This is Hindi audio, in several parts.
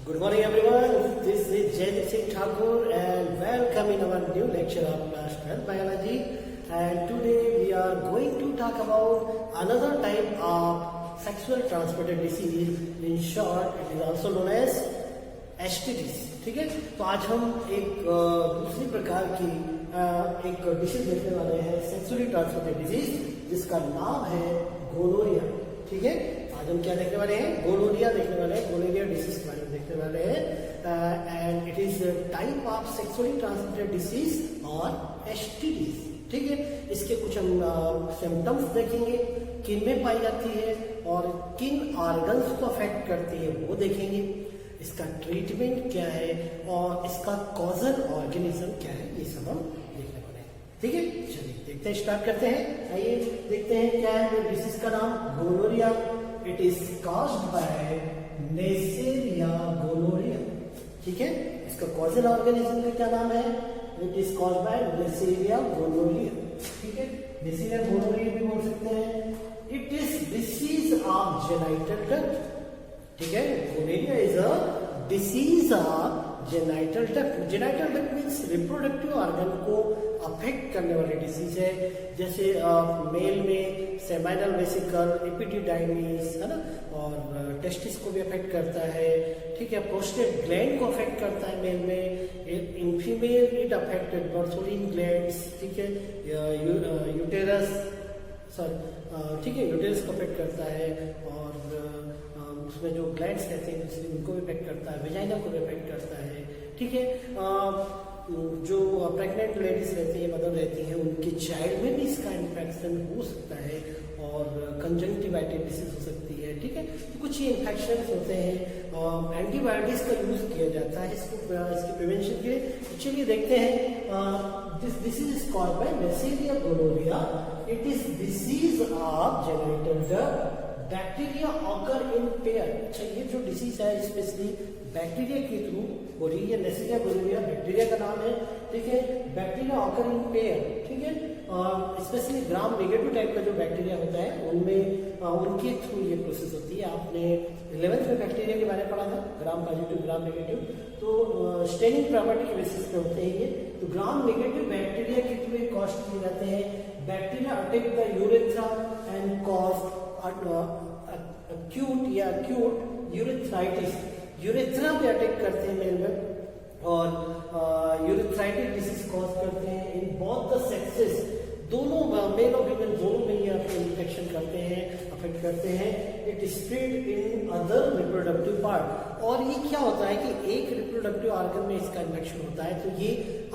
Good morning everyone, this is Jaydeep Singh Thakur and welcome in our new lecture of class 12 biology, and today we are going to talk about another type of sexual transmitted disease. In short, it is also known as STDs. ठीक है, तो आज हम एक दूसरी प्रकार की एक डिसीज देखने वाले हैं, सेक्सुअली ट्रांसमिटेड डिजीज, जिसका नाम है गोनोरिया. ठीक है, आज हम क्या देखने वाले हैं? गोनोरिया देखने वाले हैं. गोनोरिया डिसीज के बारे में देखने वाले हैं and it is type of sexually transmitted disease और एसटीडीज. ठीक है, इसके कुछ हम सिम्टम्स देखेंगे, किन में पाई जाती है और किन ऑर्गन्स को अफेक्ट करती है वो देखेंगे. इसका ट्रीटमेंट क्या है और इसका कॉजल ऑर्गेनिज्म क्या है, ये सब हम देखने वाले हैं. ठीक है, चलिए देखते हैं, स्टार्ट करते हैं. आइए देखते हैं क्या है डिसीज का नाम. Gonorrhoea. It is caused by Neisseria gonorrhoea. ठीक है, इसका कॉजल ऑर्गेनिज्म का क्या नाम है? It is caused by Neisseria gonorrhoea. ठीक है, नेसेरिया गोनोरिया भी बोल सकते हैं. It is disease of genital duct. ठीक है, gonorrhoea is a disease of genital duct. Genital duct means reproductive organ को अफेक्ट करने वाली डिसीज है. जैसे मेल में सेमाइनल वेसिकल, एपिडिडाइमिस, है ना, और टेस्टिस को भी अफेक्ट करता है. ठीक है, प्रोस्टेट ग्लैंड को अफेक्ट करता है मेल में. In female it affected Bartholin glands. ठीक है, यूटेरस ठीक है, यूटेरस को अफेक्ट करता है और उसमें जो ग्लैंड्स रहते हैं उनको भी अफेक्ट करता है. वेजाइना को भी अफेक्ट करता है. ठीक है, जो प्रेग्नेंट लेडीज रहती है, मदर रहती हैं, उनके चाइल्ड में भी इसका इन्फेक्शन हो सकता है और कंजंक्टिवाइटिस डिसीज हो सकती है. ठीक है, तो कुछ ही इन्फेक्शन होते हैं. एंटीबायोटिक्स का यूज किया जाता है इसकी प्रिवेंशन के लिए. चलिए देखते हैं. This disease is called by Neisseria gonorrhoea. It is disease of genital duct. Bacteria occur in pair. अच्छा, ये जो डिसीज है स्पेशली बैक्टीरिया के थ्रू हो रही है. नेसेरिया गोनोरिया बैक्टीरिया का नाम है. ठीक है, बैक्टीरिया ऑकर इन पेयर. ठीक है, स्पेशली ग्राम नेगेटिव टाइप का जो बैक्टीरिया होता है उनमें उनके थ्रू ये प्रोसेस होती है. आपने 11th में बैक्टीरिया के बारे में पढ़ा था, ग्राम पॉजिटिव ग्राम नेगेटिव. तो स्टेनिंग प्रॉपर्टी के बेसिस पे होते हैं ये. तो ग्राम नेगेटिव बैक्टीरिया के थ्रू कॉज किए जाते हैं. Bacteria attack the urethra and cause acute या acute यूरेथ्राइटिस. यूरेथ्रा पे अटैक करते हैं मेल में और यूरेथ्राइटिस डिसीज कॉज करते हैं इन बोथ द सेक्सेस. दोनों मेल और फीमेल दोनों में ये इन्फेक्शन करते हैं, अफेक्ट करते हैं. It spread in other reproductive part. और ये क्या होता है कि एक रिप्रोडक्टिव ऑर्गन में इसका इन्फेक्शन होता है तो ये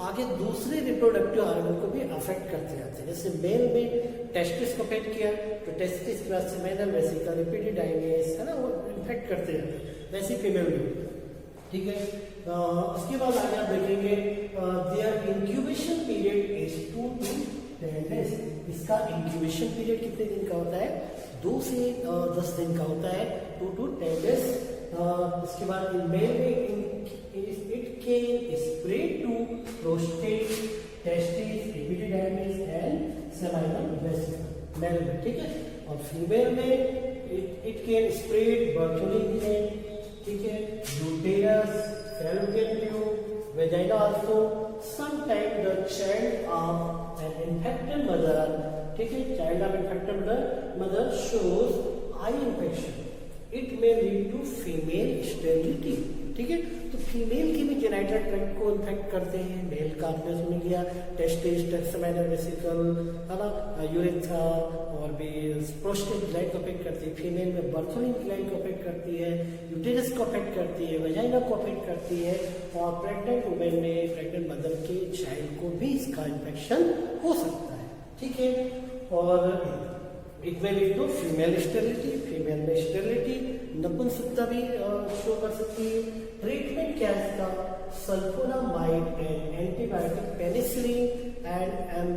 आगे दूसरे रिप्रोडक्टिव ऑर्गन को भी अफेक्ट करते जाते हैं. जैसे मेल में टेस्टिस को अफेक्ट किया तो टेस्टिस के बाद सेमिनल वेसिकल, एपिडिडाइमिस, है ना, वो इन्फेक्ट करते जाते हैं. वैसे फीमेल में. ठीक है, उसके बाद आगे आप देखेंगे there incubation period is 2 to 10 days. इसका इंक्यूबेशन पीरियड कितने दिन का होता है? 2 से 10 दिन का होता है. 2 to 10 days. इसके बाद मेल में it can spread to prostate, testis, epididymis and seminal vesicle male में. ठीक है, और फीमेल में it can spread Bartholin gland. ठीक है, uterus, fallopian tube, vagina also. Sometime the child of an infected mother. ठीक है, child of infected mother shows eye infection. It may lead to female sterility. ठीक है, तो फीमेल की भी जेनिटल ट्रैक्ट को इन्फेक्ट करते हैं. मेल का आपने सुन लिया, टेस्टिस, सेमिनल वेसिकल, है ना, यूरेथ्रा और भी प्रोस्टेट ग्लैंड को अफेक्ट करती है. फीमेल में बर्थोलिन ग्लैंड को अफेक्ट करती है, यूटेरस को अफेक्ट करती है, वेजाइना को अफेक्ट करती है. और प्रेग्नेंट वुमेन में, प्रेग्नेंट मदर के चाइल्ड को भी इसका इन्फेक्शन हो सकता है. ठीक है, और it may lead to female sterility. Female में स्टेरिलिटी, नपुंसकता भी शो कर सकती है. ट्रीटमेंट क्या है इसका? Sulphonamide and antibiotic, penicillin and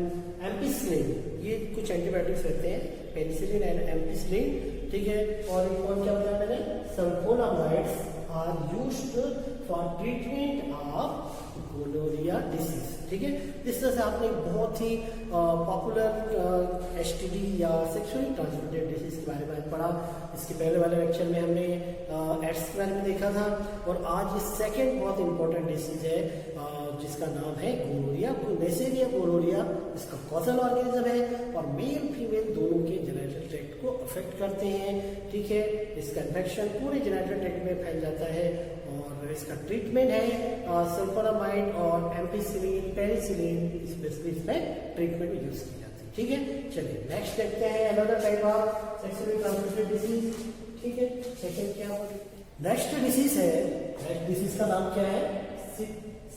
ampicillin. ये कुछ एंटीबायोटिक्स रहते हैं, पेनिसिलिन एंड एम्पिसिलिन. ठीक है, और कौन क्या बताया मैंने? Sulphonamides are used for treatment of gonorrhoea disease. ठीक है, इस तरह से आपने बहुत ही पॉपुलर एसटीडी या सेक्सुअली ट्रांसमिटेड डिसीज के बारे में पढ़ा. इसके पहले वाले लेक्चर में हमने एड्स के बारे में देखा था। और आज ये सेकंड बहुत इंपॉर्टेंट डिसीज है जिसका नाम है गोनोरिया, नेसेरिया गोनोरिया। इसका कॉजल ऑर्गेनिज्म है और मेल फीमेल दोनों के जेनिटल ट्रैक्ट को अफेक्ट करते हैं। ठीक है, इसका इन्फेक्शन पूरे जेनिटल ट्रैक्ट में फैल जाता है और इसका ट्रीटमेंट है सल्फोनामाइड और एम्पिसिलिन, पेनिसिलिन, स्पेशली इसमें ट्रीटमेंट यूज की जाती है। ठीक है, चलिए नेक्स्ट देखते हैं another type of sexually transmitted disease. ठीक है, सेकंड क्या होगा? नेक्स्ट डिसीज है, नेक्स्ट डिसीज का नाम क्या है?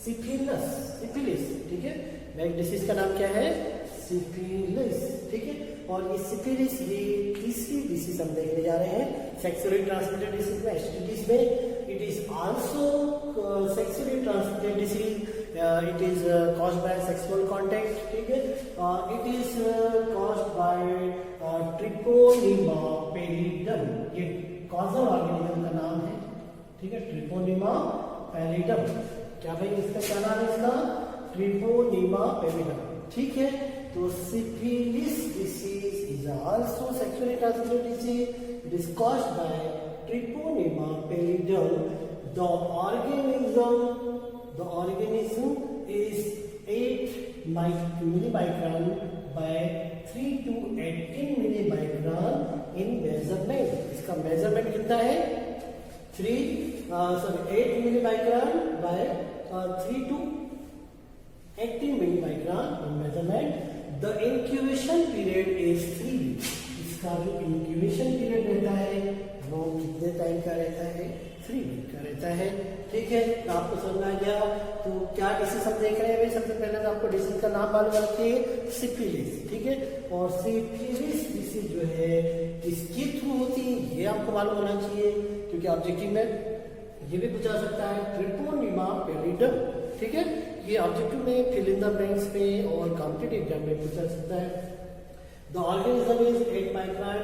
Syphilis, syphilis. ठीक है, नेक्स्ट डिसीज का नाम क्या है? सिफिलिस। ठीक है, और ये सिफिलिस ये तीसरी डिसीज हम देखने जा रहे हैं सेक्सुअली ट्रांसमिटेड डिसीज में, एसटीडीज में। It is also sexually transmitted disease, it is caused by sexual contact. ठीक है, it is caused by treponema pallidum. ये कॉजल ऑर्गेनिज्म का नाम है। ठीक है, ट्रिपोनिमा पैलिडम। क्या भाई इसका क्या नाम है? इसका ट्रिपोनिमा पैलिडम। ठीक है, तो syphilis disease is also sexually transmitted disease. It is caused by treponema pallidum. The organism is 8 millimicron by 3 to 18 millimicron in measurement. इसका measurement कितना है? 8 millimicron by 3 to 18 millimicron in measurement. The incubation period is 3 weeks. इसका जो incubation period रहता है वो कितने टाइम का रहता है? 3 वीक का रहता है। ठीक है, तो आपको समझ आ गया। तो क्या डिसीज हम देख रहे हैं भाई? सबसे पहले तो आपको डिसीज का नाम मालूम रखिए, सिफिलिस। ठीक है, और सिफिलिस डिसीज जो है किसके थ्रू होती है ये आपको मालूम होना चाहिए, क्योंकि ऑब्जेक्टिव में ये भी पूछा सकता है, ट्रिपोनिमा पैलिडम। ठीक है, ये ऑब्जेक्टिव में फिल इन द ब्लैंक्स में और कॉम्पिटिटिव एग्जाम में पूछा सकता है। The organism is 8 micron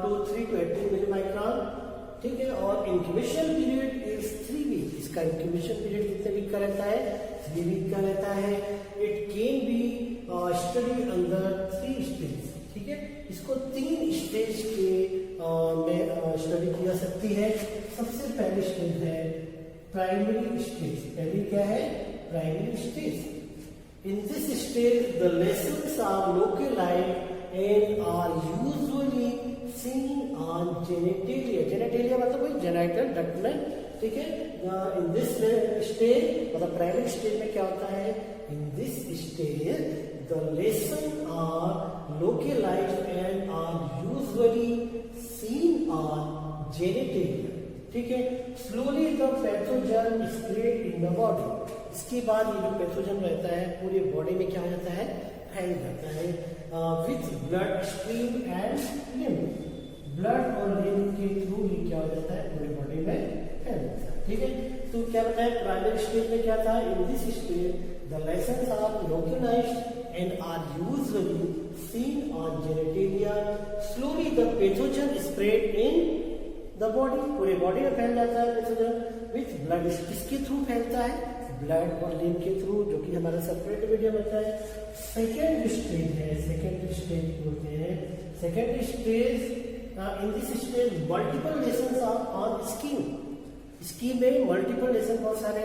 to 3 to 18 millimicron. ठीक है, और इंक्यूबेशन पीरियड इज 3 वीक। इसका इंक्यूबेशन पीरियड कितने वीक का रहता है? 3 वीक का रहता है। It can be study under 3 stage. ठीक है, इसको 3 स्टेज के में स्टडी की जा सकती है। सबसे पहली स्टेज है प्राइमरी स्टेज। पहली क्या है? Primary stage. In this stage the lesions are localised and are usually seen on genitalia. Genitalia मतलब वही genital duct में। ठीक है, in this stage मतलब प्राइमरी स्टेज में क्या होता है? In this stage the lesions are localized and are usually seen on genitalia. ठीक है, slowly the pathogen spread in the body. इसके बाद ये जो पैथोजन रहता है पूरे बॉडी में क्या हो जाता है? फैल जाता है with blood stream and lymph. Blood और लिम्फ के थ्रू ये क्या हो जाता है? पूरे बॉडी में फैल जाता है। ठीक है, तो क्या बताया? प्राइमरी स्टेज में क्या था? In this stage the lesions are localised and are usually seen on genitalia. Slowly the pathogen spread in the body. पूरे बॉडी में फैल जाता है पैथोजन विथ ब्लड। किसके थ्रू फैलता है? ब्लड और लिम्फ के थ्रू, जो कि हमारा सेपरेट मीडियम होता है। सेकेंड स्टेज है, सेकेंड स्टेज बोलते हैं। Second stage in this stage multiple lesions are on skin. Skin में मल्टीपल लेसन, बहुत सारे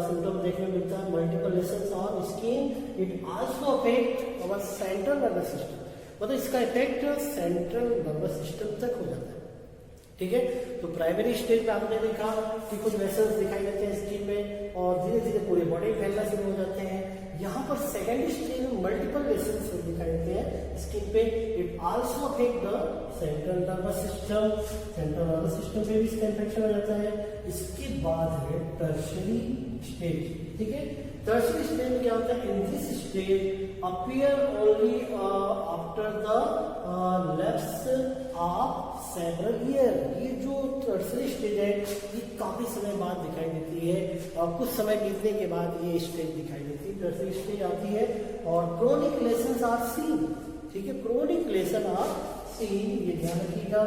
सिम्टम देखने मिलता है। Multiple lesions on skin. It also affect our central nervous system. मतलब इसका इफेक्ट सेंट्रल नर्वस सिस्टम तक हो जाता है। ठीक है, तो प्राइमरी स्टेज में आपने देखा कि कुछ लेसन्स दिखाई देते हैं स्किन में और धीरे धीरे पूरे बॉडी फैलना शुरू हो जाते हैं। यहाँ पर सेकेंड स्टेज में मल्टीपल लेसन्स दिखाई देते हैं स्किन पे। It also affect the central nervous system. Central nervous system पे भी इसका इन्फेक्शन हो जाता है। इसके बाद है टर्शरी स्टेज। ठीक है, टर्शरी स्टेज में क्या होता है? इन this stage appear only after the lapse of several year. ये जो टर्शरी स्टेज है ये काफी समय बाद दिखाई देती है और कुछ समय बीतने के बाद ये स्टेज दिखाई देती है, टर्शरी स्टेज आती है। और क्रोनिक लेसन्स आर सीन। ठीक है, क्रोनिक लेसन आर सीन, ये ध्यान रखिएगा।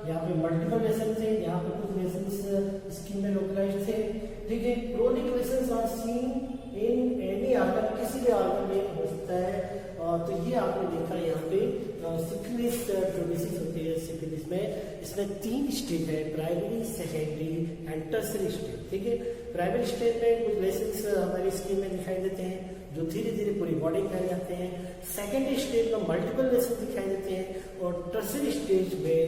यहाँ पे मल्टीपल लेसन थे, यहाँ पे कुछ लेसन स्किन में लोकलाइज्ड थे। ठीक है, chronic lesions are seen in any organ, किसी भी ऑर्गन में हो सकता है। तो ये आपने देखा यहाँ पे सिफिलिस जो डिसीज होती है सिफिलिस में इसमें 3 स्टेज है, primary, secondary and tertiary stage. ठीक है, प्राइमरी स्टेज में कुछ लेसेंस हमारी स्क्रीन में दिखाई देते हैं जो धीरे धीरे पूरी बॉडी में फैल जाते हैं। सेकेंडरी स्टेज में मल्टीपल लेसन दिखाई देते हैं और टर्सरी स्टेज में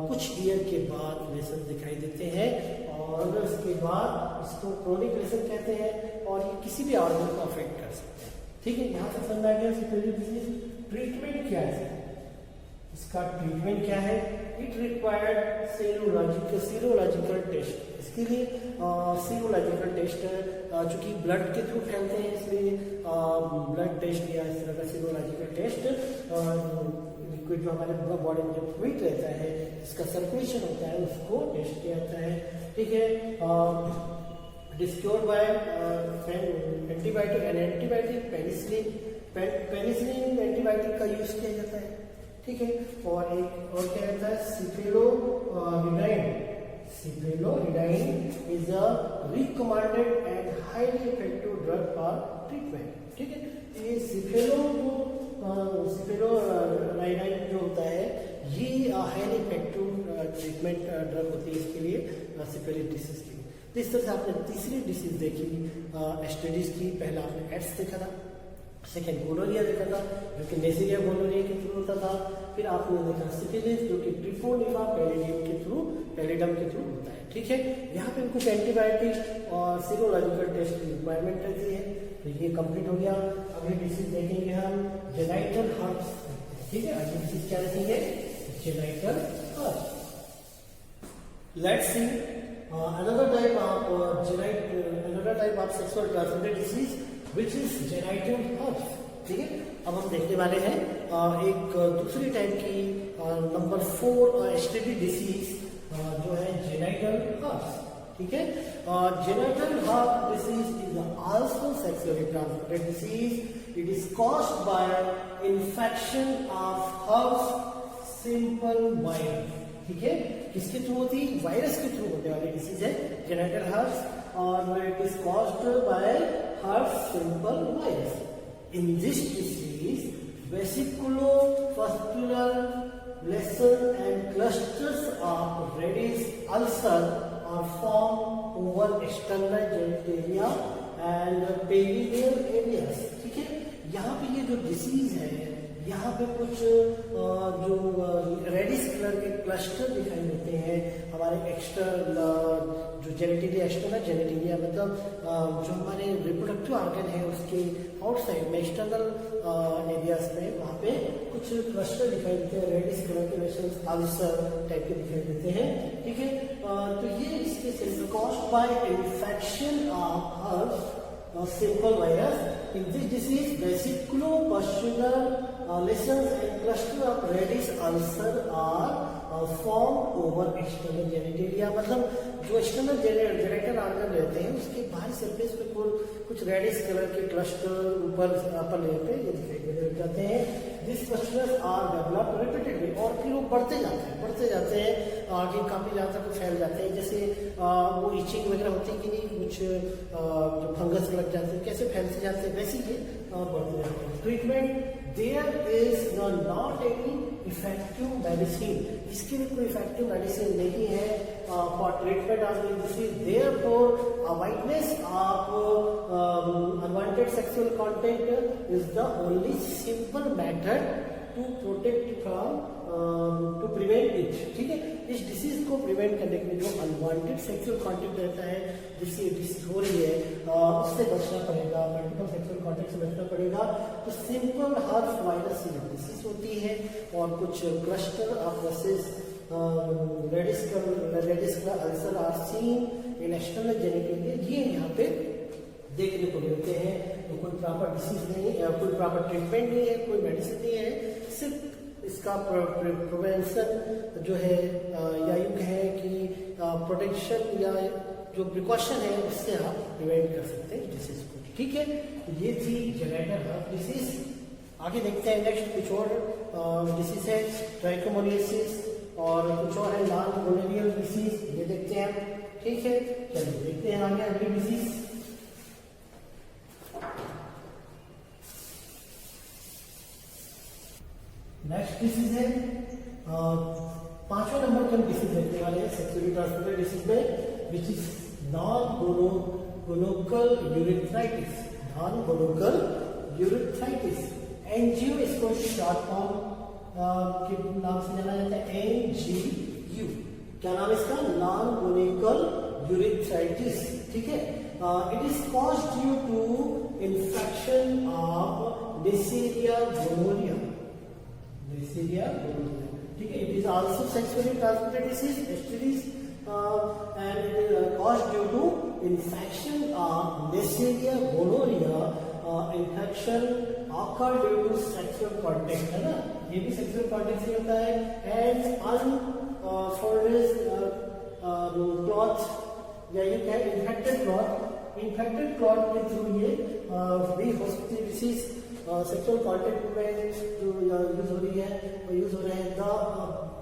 कुछ ईयर के बाद लेसन दिखाई देते हैं और उसके बाद इसको क्रोनिक लेसन कहते हैं और ये किसी भी ऑर्गन को अफेक्ट कर सकते हैं। ठीक है, यहाँ तक समझ आ गया। ट्रीटमेंट क्या है, इसका ट्रीटमेंट क्या है? It required serological test. इसके लिए सीरोलॉजिकल टेस्ट चूंकि ब्लड के थ्रू फैलते हैं इसलिए ब्लड टेस्ट या इस तरह का सीरोलॉजिकल टेस्ट लिक्विड जो हमारे बॉडी में जो फ्लूइड रहता है इसका सर्कुलेशन होता है उसको टेस्ट किया जाता है। ठीक है, डिस्क्योर्ड बाय एंटीबायोटिक पेनिसिलिन एंटीबायोटिक का यूज किया जाता है। ठीक है, और एक और क्या रहता है cephaloridine is a recommended and highly effective drug for treatment. ठीक है, ये सिफेलोराइडाइन जो होता है ये हाईली इफेक्टिव ट्रीटमेंट ड्रग होती है इसके लिए सिफिलिस डिसीज के लिए। तो इस तरह से आपने तीसरी डिसीज देखी एसटीडीज की। पहला आपने एड्स देखा था, सेकेंड गोनोरिया देखा था जो कि नेज़िरिया गोनोरिया के थ्रू होता था। फिर आपने देखा सिफिलिस जो कि ट्रिपोनिमा पैलिडम के थ्रू होता है। ठीक है, यहाँ पे कुछ एंटीबायोटिक और सीरोलॉजिकल टेस्ट की रिक्वायरमेंट रहती है। तो ये कंप्लीट हो गया। अगली डिसीज देखेंगे हम जेनाइटल हर्ट्स। ठीक है, अगली डिसीज क्या देखेंगे? Genital herpes. Let's see another type of sexual transmitted disease which is genital herpes। ठीक है, अब हम देखने वाले हैं एक दूसरी टाइप की नंबर 4 एसटीडी डिसीज जो है जेनाइटल हर्प्स। ठीक है, genital herpes disease is also sexually transmitted disease. It is caused by infection of herpes simple virus. ठीक है, किसके थ्रू होती है? वायरस के थ्रू होने वाली डिसीज है जेनाइटल हर्प्स और it is caused by herpes simple virus. In this disease vesiculopustular lesion and clusters of reddish ulcer are form over external genitalia and perineal areas. ठीक है, यहाँ पे ये जो डिसीज है यहाँ पे कुछ जो रेडिस कलर के क्लस्टर दिखाई देते हैं हमारे एक्सटर्नल जो जेनिटेलिया, एक्सटर्नल जेनिटेलिया मतलब जो हमारे रिप्रोडक्टिव ऑर्गन है उसके आउटसाइड में एक्सटर्नल एरियाज में वहाँ पे कुछ क्लस्टर दिखाई देते हैं, रेडिस कलर के लेशंस अल्सर टाइप के दिखाई देते हैं। ठीक है, तो ये इसके caused by infection of herpes simple virus. In this disease, vesiculopustular lesions and cluster of reddish ulcer are formed over external genitalia। मतलब जो एक्सटर्नल जेनिटल ऑर्गन रहते हैं उसके बाहरी सरफेस पे कुछ रेडिश कलर के क्लस्टर ऊपर अपर लेयर पे ये दिखाई दे जाते हैं। This clusters are developed repeatedly और फिर वो बढ़ते जाते हैं आगे काफी ज्यादा तक फैल जाते हैं। जैसे वो इचिंग वगैरह होती है कि नहीं, कुछ जो फंगस लग जाते हैं कैसे फैलते जाते हैं वैसे ही बढ़ते जाते हैं। Treatment there is not any effective medicine. इसके लिए कोई इफेक्टिव मेडिसिन नहीं है for treatment of this disease. Therefore avoidance of unwanted sexual content is the only simple method to protect from to prevent it. ठीक है, इस डिसीज को प्रिवेंट करने के लिए जो अनवांटेड सेक्सुअल कॉन्टेक्ट रहता है जिससे डिसीज हो रही है उससे बचना पड़ेगा, मल्टीपल सेक्सुअल कॉन्टेक्ट से बचना पड़ेगा। तो सिंपल हर्प्स वायरस से डिसीज होती है और कुछ cluster of reddish ulcer are seen in external genitalia. ये यहाँ पे देखने को मिलते हैं। तो कोई प्रॉपर डिसीज नहीं है, कोई प्रॉपर ट्रीटमेंट नहीं है, कोई मेडिसिन नहीं है, सिर्फ इसका प्रिवेंशन जो है या यूं कहें कि प्रोटेक्शन या जो प्रिकॉशन है उससे आप प्रिवेंट कर सकते हैं डिसीज को। ठीक है, ये थी जेनाइटल हर्प डिसीज। आगे देखते हैं नेक्स्ट कुछ और डिसीज है ट्राइकोमोनियासिस और कुछ और है नॉन गोनोरियल डिसीज, ये देखते हैं। ठीक है, चलिए देखते हैं आगे अगली डिसीज। नेक्स्ट डिसीज है पांचवें नंबर के हम डिसीज देखने वाले हैं सेक्सुअली ट्रांसमिटेड डिसीज में, which is non gonococcal urethritis. Non gonococcal urethritis, NGO इसको शॉर्ट फॉर्म के नाम से जाना जाता है, एनजीयू। क्या नाम इसका? Non gonococcal urethritis. ठीक है, it is caused due to infection of Neisseria gonorrhoea. Neisseria gonorrhoea, ठीक है। It is also sexually transmitted disease, STDs, and it is caused due to infection of Neisseria gonorrhea. Infection occur due to sexual contact, है ना, ये भी sexual contact से होता है, and unfolded cloth या ये क्या है, infected cloth के थ्रू ये भी हो सकती है डिसीज। सेक्सुअल कॉन्टेक्ट में जो यूज हो रही है वो यूज हो रहे हैं the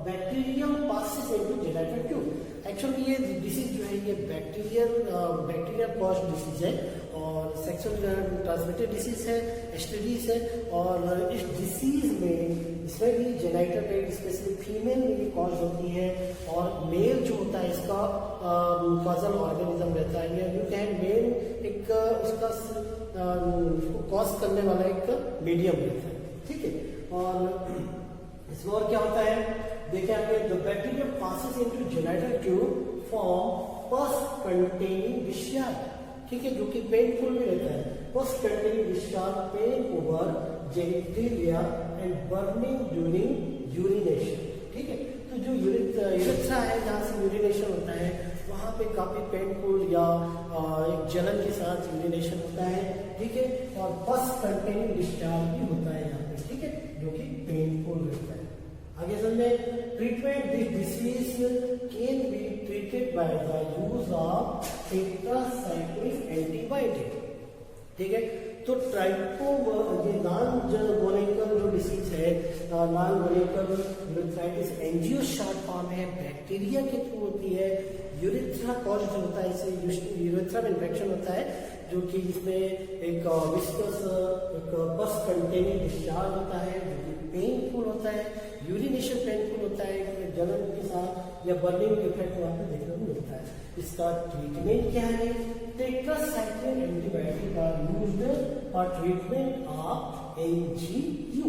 bacterium passes into genital tube. Actually ये डिसीज जो है ये बैक्टीरिया कॉज्ड डिसीज है और सेक्सुअल ट्रांसमिटेड डिसीज है, एसटीडीज है। और इस डिसीज में इसमें भी जेनिटल ट्रैक्ट स्पेशली फीमेल में भी कॉज होती है, और मेल जो होता है इसका कॉजल ऑर्गेनिज्म रहता है, यू कैन मेल एक उसका कॉज करने वाला एक मीडियम रहता है। ठीक है, और इसमें और क्या होता है देखें आपने, the bacteria passes into genital tube form pus containing discharge. ठीक है, जो कि पेनफुल भी रहता है। Pus containing discharge, pain over genitalia and burning during urination. ठीक है, तो जो यूरेथ्रा है जहाँ से यूरिनेशन होता है वहाँ पे काफी पेनफुल या एक जलन के साथ यूरिनेशन होता है। ठीक है, और पस कंटेनिंग डिस्चार्ज भी होता है यहाँ पे। ठीक है, जो कि पेनफुल रहता है। आगे समझे, treatment this disease can be treated by the use of tetracyclic antibiotic. ठीक है, तो ये नॉन गोनोकल जो डिसीज है, non gonococcal urethritis, NGO short form है, बैक्टीरिया के थ्रू होती है। यूरिथ्रा कॉज जो होता है, इससे यूरिथ्रा में इन्फेक्शन होता है, जो कि इसमें एक विस्कस एक पस कंटेनिंग डिस्चार्ज होता है, जो कि पेनफुल होता है, यूरिनेशन पेनफुल होता है, जलन के साथ या बर्निंग इफेक्ट वहाँ पे देखने को मिलता है। इसका ट्रीटमेंट क्या है? Tetracycline antibiotic are used for treatment of NGU.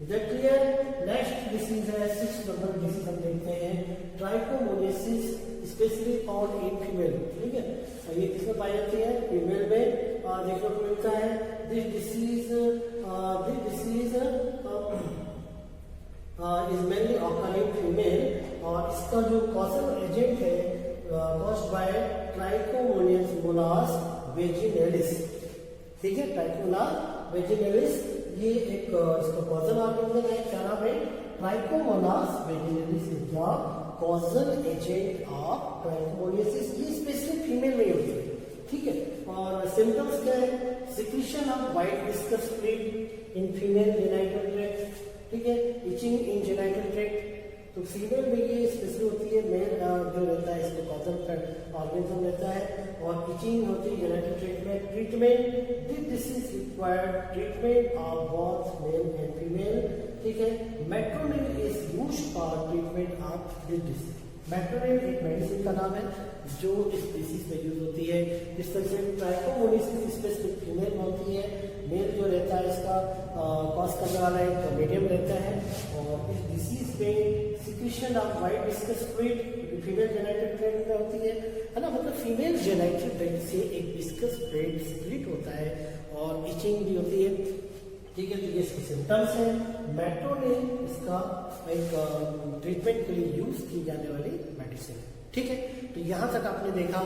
Is that clear? Next disease है 6 नंबर डिसीज हम देखते हैं, trichomoniasis, specially found in female. ठीक है, ये किसमें पाई जाती है? फीमेल में देखने को मिलता है। This disease is mainly occurring female, और इसका जो कॉजल एजेंट है कॉज्ड बाय ट्राइकोमोनास वेजिनेलिस। ठीक है, ट्राइकोमोनास वेजिनेलिस ये एक इसका कॉजल ऑर्गेनिज्म है। क्या नाम है? Trichomonas vaginalis is the causal agent of trichomoniasis. ये स्पेशली फीमेल में होती है। ठीक है, और सिम्टम्स क्या है? Secretion of white viscous fluid in female genital tract. ठीक है, इचिंग इन जेनिटल ट्रैक्ट। तो फीमेल में ये स्पेशली होती है, मेल जो रहता है इसको कॉजल ऑर्गेनिज्म रहता है, और इचिंग होती है जेनिटल ट्रैक्ट में। Treatment this disease required treatment of both male and female. ठीक है, Metronil is used for treatment of this disease. Metronil एक मेडिसिन का नाम है जो इस डिसीज में यूज होती है। इस तरह से ट्राइकोमोनियासिस स्पेशली फीमेल में होती है, मेल जो रहता है इसका कॉज करने वाला एक मीडियम रहता है। और इस डिसीज में secretion of white viscous fluid female genital tract में होती है ना, मतलब फीमेल जेनिटल ट्रैक्ट से एक विस्कस फ्लूइड सिक्रीट होता है, और इचिंग भी होती है। ठीक है, तो ये इसके सिम्टम्स हैं। मेट्रोनिल इसका एक ट्रीटमेंट के लिए यूज की जाने वाली मेडिसिन है। ठीक है, तो यहाँ तक आपने देखा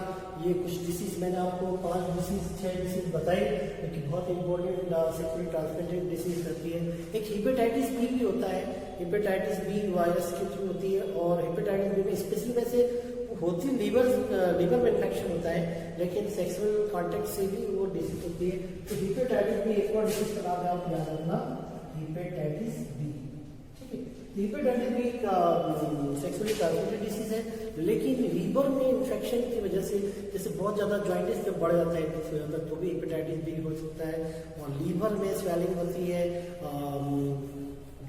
ये कुछ डिसीज, मैंने आपको 5 डिसीज 6 डिसीज बताई, क्योंकि बहुत इंपॉर्टेंट सेक्सुअली ट्रांसमिटेड डिसीज रहती है। एक हेपेटाइटिस बी भी होता है, हेपेटाइटिस बी वायरस के थ्रू होती है, और हेपेटाइटिस बी में स्पेशली वैसे होती लीवर में इन्फेक्शन होता है, लेकिन सेक्सुअल कांटेक्ट से भी वो डिसीज होती है। तो हेपेटाइटिस बी एक और डिसीज का नाम है, आप याद रखना, hepatitis B. Hepatitis B sexually transmitted disease है, लेकिन लीवर में इन्फेक्शन की वजह से, जैसे बहुत ज्यादा जॉइंटिस जब बढ़ जाता है तो भी हेपेटाइटिस बी हो सकता है, और लीवर में स्वेलिंग होती है,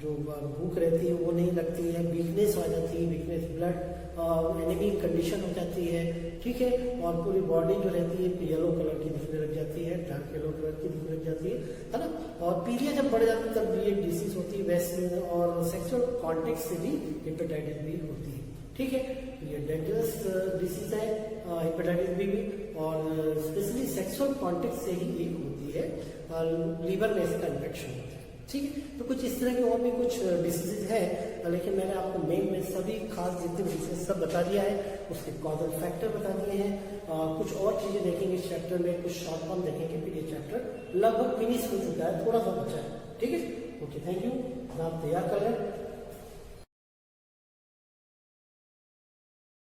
जो भूख रहती है वो नहीं लगती है, वीकनेस आ जाती है, वीकनेस ब्लड एनीमिक कंडीशन हो जाती है, ठीक है। और पूरी बॉडी जो रहती है येलो कलर की दिखने लग जाती है, डार्क येलो कलर की दिखने लग जाती है ना। और पीरियड जब बढ़ जाती है तब भी ये डिसीज होती है वैसे, और सेक्सुअल कॉन्टेक्ट से भी हेपेटाइटिस बी होती है, ठीक है। ये डेंजरस डिसीज है हेपेटाइटिस बी भी, और स्पेशली सेक्सुअल कॉन्टेक्ट से ही ये होती है, लीवर में इसका इन्फेक्शन होता है, ठीक है। तो कुछ इस तरह के और भी कुछ डिसीजेज है, लेकिन मैंने आपको मेन में सभी खास जितने डिसीज सब बता दिया है, उसके कॉजल फैक्टर बता दिए हैं। कुछ और चीजें देखेंगे इस चैप्टर में, कुछ शॉर्ट फॉर्म देखेंगे, फिर ये चैप्टर लगभग फिनिश हो चुका है, थोड़ा सा बचा है, ठीक है। Okay, thank you. आप तैयार कर लें।